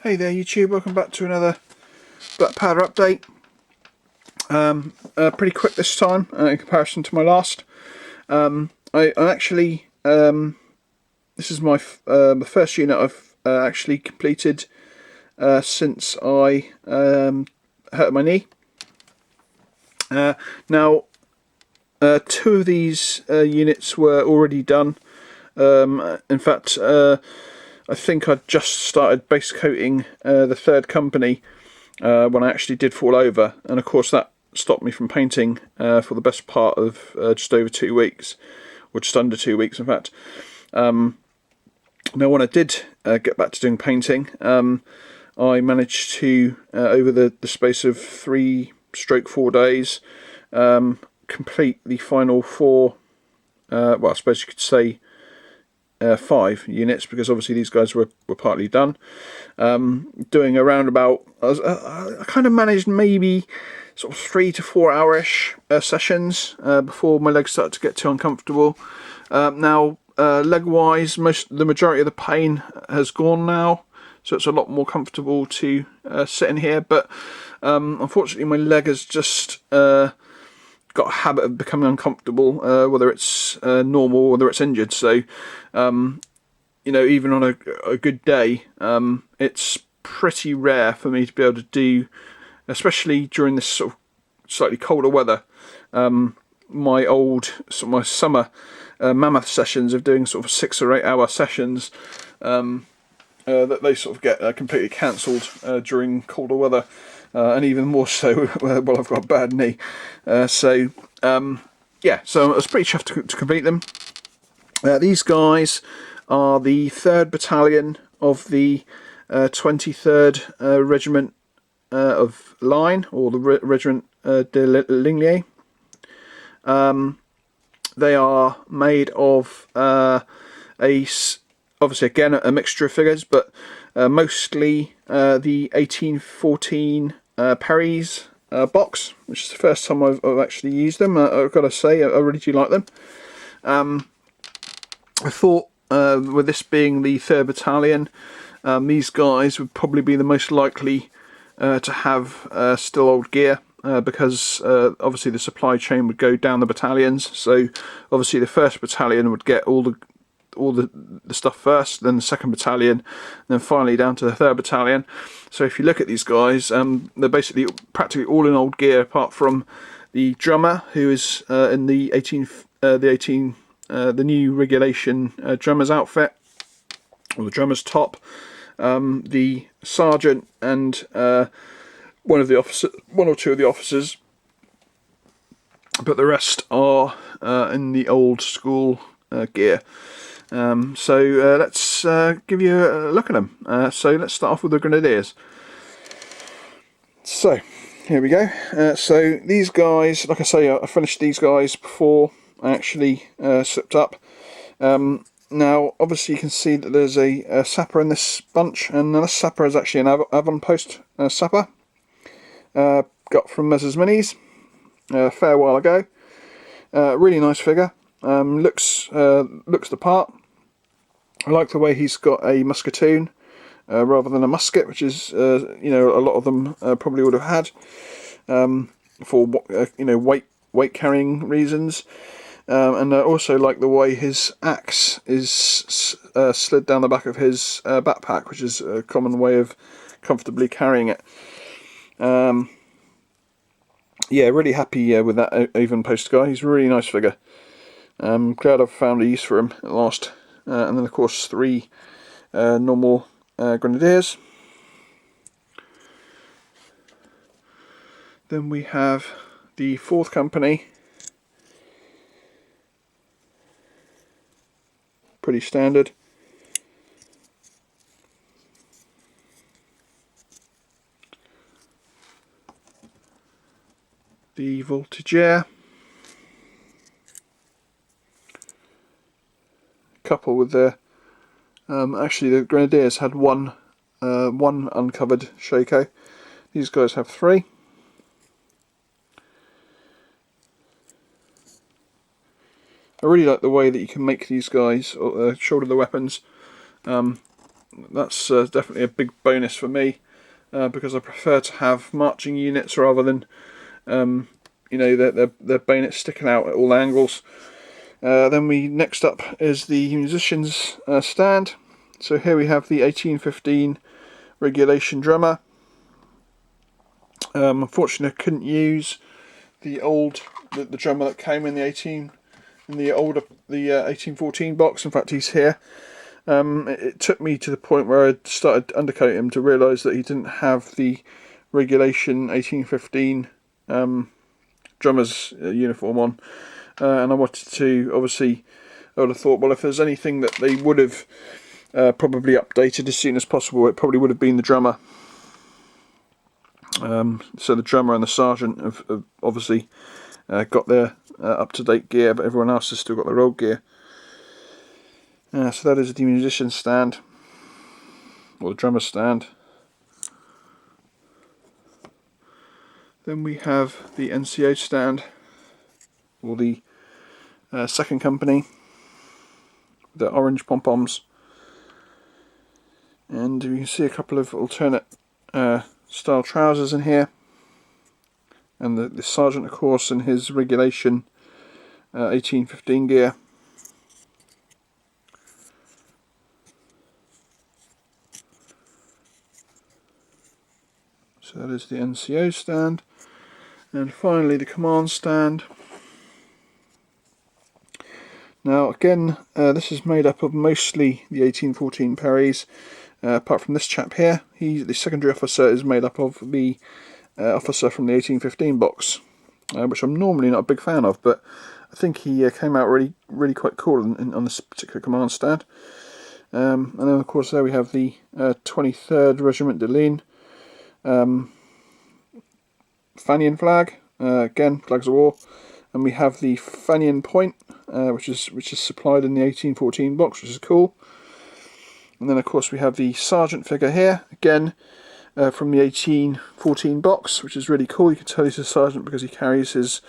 Hey there YouTube, welcome back to another black powder update. Pretty quick this time in comparison to my last. I actually, this is my the first unit I've actually completed since I hurt my knee. Now, two of these units were already done. In fact, I think I just started base coating the third company when I actually did fall over, and of course that stopped me from painting for the best part of just over 2 weeks, or just under 2 weeks in fact. Now when I did get back to doing painting, I managed to, over the space of 3/4 days, complete the final four, well I suppose you could say 5 units, because obviously these guys were partly done. Doing around about, I kind of managed maybe sort of 3 to 4 hour-ish sessions before my legs started to get too uncomfortable. Now leg-wise, the majority of the pain has gone now, so it's a lot more comfortable to sit in here, but unfortunately my leg has just got a habit of becoming uncomfortable, whether it's normal or whether it's injured. So you know, even on a good day, it's pretty rare for me to be able to do, especially during this sort of slightly colder weather. My summer mammoth sessions of doing sort of 6 or 8 hour sessions, that they sort of get completely cancelled during colder weather. And even more so while I've got a bad knee. Yeah, so I was pretty chuffed to complete them. These guys are the 3rd Battalion of the 23rd Regiment of Ligne, or the Regiment de Ligne. They are made of obviously again a mixture of figures, but mostly the 1814 Perry's box, which is the first time I've actually used them. I've got to say, I really do like them. I thought with this being the 3rd Battalion, these guys would probably be the most likely to have still old gear, because obviously the supply chain would go down the battalions. So obviously the 1st Battalion would get all the stuff first, then the 2nd Battalion, then finally down to the 3rd Battalion. So if you look at these guys, they're basically practically all in old gear, apart from the drummer, who is in the new regulation drummer's outfit, or the drummer's top. The sergeant and one or two of the officers, but the rest are in the old school gear. So let's give you a look at them. So let's start off with the Grenadiers. So here we go. So these guys, like I say, I finished these guys before I actually slipped up. Now obviously you can see that there's a sapper in this bunch, and this sapper is actually an avant-post sapper. Got from Messrs Minis a fair while ago. Really nice figure. Looks the part. I like the way he's got a musketoon rather than a musket, which is you know, a lot of them probably would have had for you know, weight carrying reasons. And I also like the way his axe is slid down the back of his backpack, which is a common way of comfortably carrying it. Yeah, really happy with that avant-post guy. He's a really nice figure. Glad I've found a use for him at last. And then of course 3 normal Grenadiers. Then we have the 4th Company. Pretty standard. The Voltigeur. Couple with the actually the Grenadiers had one uncovered Shako. These guys have 3. I really like the way that you can make these guys shoulder the weapons. that's definitely a big bonus for me, because I prefer to have marching units rather than you know, their bayonets sticking out at all angles. Then next up is the musicians stand. So here we have the 1815 regulation drummer. Unfortunately, I couldn't use the drummer that came in the 1814 box. In fact, he's here. It took me to the point where I started undercoating him to realise that he didn't have the regulation 1815 drummer's uniform on, and I wanted to, obviously, I would have thought, well, if there's anything that they would have probably updated as soon as possible, it probably would have been the drummer. So the drummer and the sergeant have obviously got their up-to-date gear, but everyone else has still got their old gear. So that is the musician stand, or the drummer stand. Then we have the NCO stand, or the second company, the orange pom-poms. And you can see a couple of alternate style trousers in here. And the sergeant, of course, in his regulation 1815 gear. So that is the NCO stand. And finally the command stand. Now again, this is made up of mostly the 1814 Perrys, apart from this chap here. The secondary officer is made up of the officer from the 1815 box, which I'm normally not a big fan of, but I think he came out really quite cool on this particular command stand. And then of course there we have the 23rd Regiment de Ligne Fanion flag, again flags of war, and we have the Fanion point, which is supplied in the 1814 box, which is cool. And then of course we have the sergeant figure here, again from the 1814 box, which is really cool. You can tell he's a sergeant because he carries his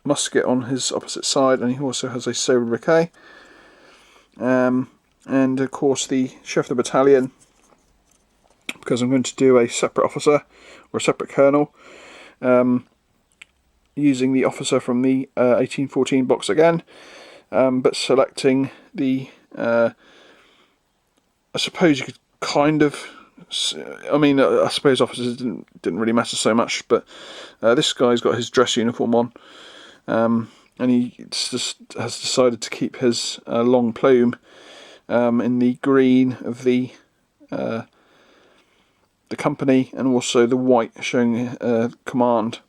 musket on his opposite side, and he also has a sobriquet. And of course the chef of the battalion, because I'm going to do a separate officer or a separate colonel, using the officer from the 1814 box again, but selecting the I suppose you could kind of, I mean, I suppose officers didn't really matter so much, but this guy's got his dress uniform on, and he just has decided to keep his long plume in the green of the company, and also the white showing command.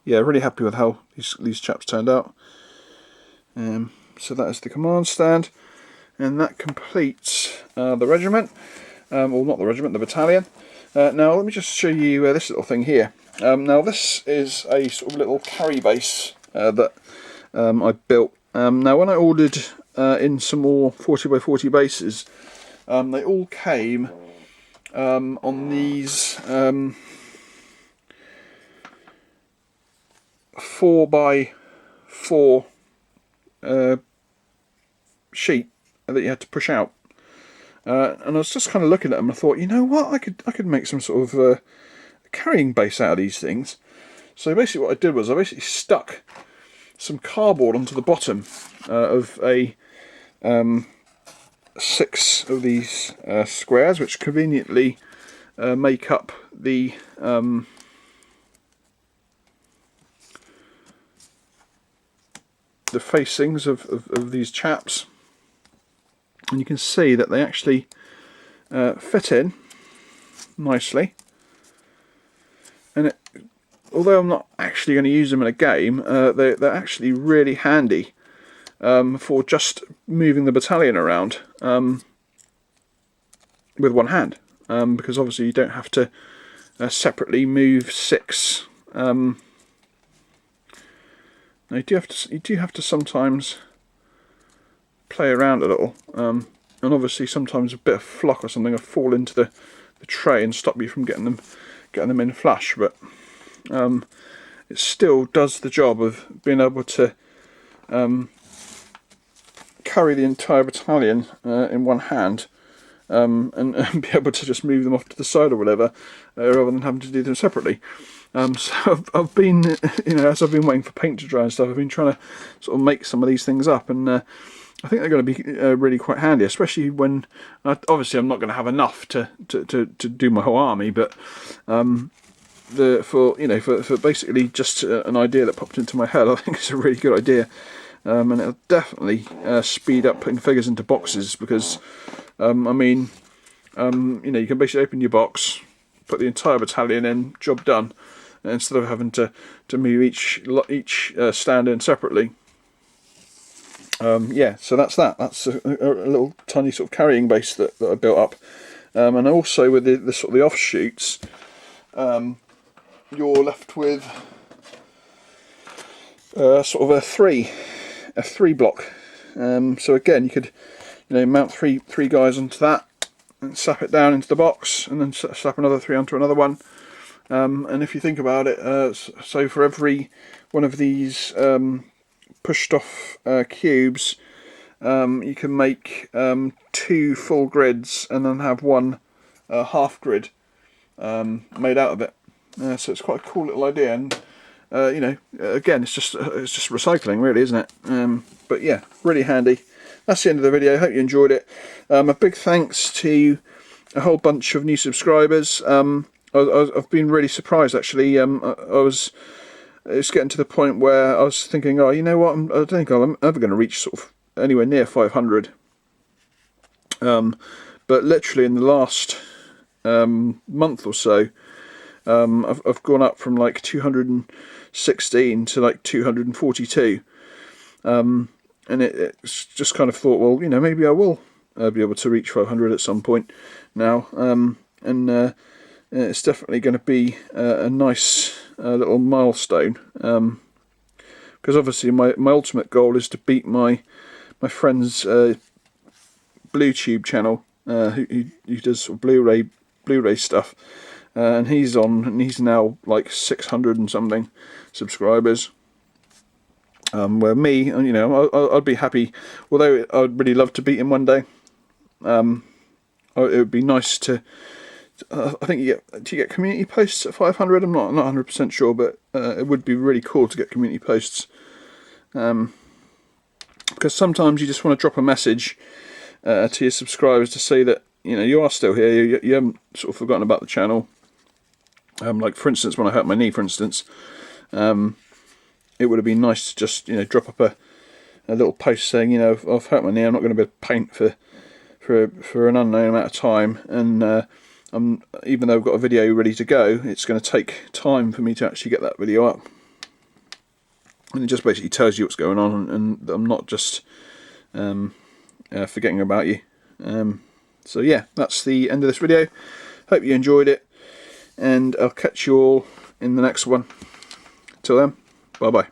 Yeah, really happy with how these chaps turned out. So that is the command stand, and that completes the regiment, well, not the regiment, the battalion. Now let me just show you this little thing here. Now this is a sort of little carry base that I built. Now when I ordered in some more 40x40 bases, they all came on these 4x4 sheet that you had to push out, and I was just kind of looking at them and I thought, you know what, I could make some sort of carrying base out of these things. So basically what I did was I basically stuck some cardboard onto the bottom of a 6 of these squares, which conveniently make up the facings of these chaps, and you can see that they actually fit in nicely. And although I'm not actually going to use them in a game, they're actually really handy for just moving the battalion around with one hand, because obviously you don't have to separately move 6. Now you do have to sometimes play around a little, and obviously sometimes a bit of flock or something will fall into the tray and stop you from getting them in flush, but it still does the job of being able to cope carry the entire battalion in one hand, and be able to just move them off to the side or whatever, rather than having to do them separately. So I've been, as I've been waiting for paint to dry and stuff, I've been trying to sort of make some of these things up, and I think they're going to be really quite handy, especially when obviously I'm not going to have enough to do my whole army, but for basically just an idea that popped into my head, I think it's a really good idea, and it'll definitely speed up putting figures into boxes, because you can basically open your box, put the entire battalion in, job done, instead of having to move each stand in separately. Yeah, so that's that's a little tiny sort of carrying base that I built up, and also with the sort of the offshoots, you're left with sort of a three block. So again, you could mount three guys onto that and slap it down into the box, and then slap another 3 onto another one. And if you think about it, so for every one of these pushed off cubes, you can make 2 full grids, and then have 1 half grid made out of it. So it's quite a cool little idea, and again, it's just recycling, really, isn't it? But yeah, really handy. That's the end of the video. Hope you enjoyed it. A big thanks to a whole bunch of new subscribers. I've been really surprised, actually. It's getting to the point where I was thinking, oh, you know what, I don't think I'm ever going to reach sort of anywhere near 500. But literally in the last month or so, I've gone up from like 216 to like 242. And it's just kind of thought, well, maybe I will be able to reach 500 at some point now. It's definitely going to be a nice little milestone, because obviously my ultimate goal is to beat my friend's BlueTube channel, who does sort of Blu-ray stuff, and he's now like 600 and something subscribers. Where me, I'd be happy, although I'd really love to beat him one day. It would be nice to. I think do you get community posts at 500? I'm not 100% sure, but it would be really cool to get community posts, because sometimes you just want to drop a message to your subscribers to say that you are still here. You haven't sort of forgotten about the channel. Like for instance, when I hurt my knee, for instance, it would have been nice to just drop up a little post saying I've hurt my knee. I'm not going to be able to paint for an unknown amount of time, and even though I've got a video ready to go, it's going to take time for me to actually get that video up. And it just basically tells you what's going on, and I'm not just forgetting about you. So yeah, that's the end of this video. Hope you enjoyed it, and I'll catch you all in the next one. Till then, bye bye.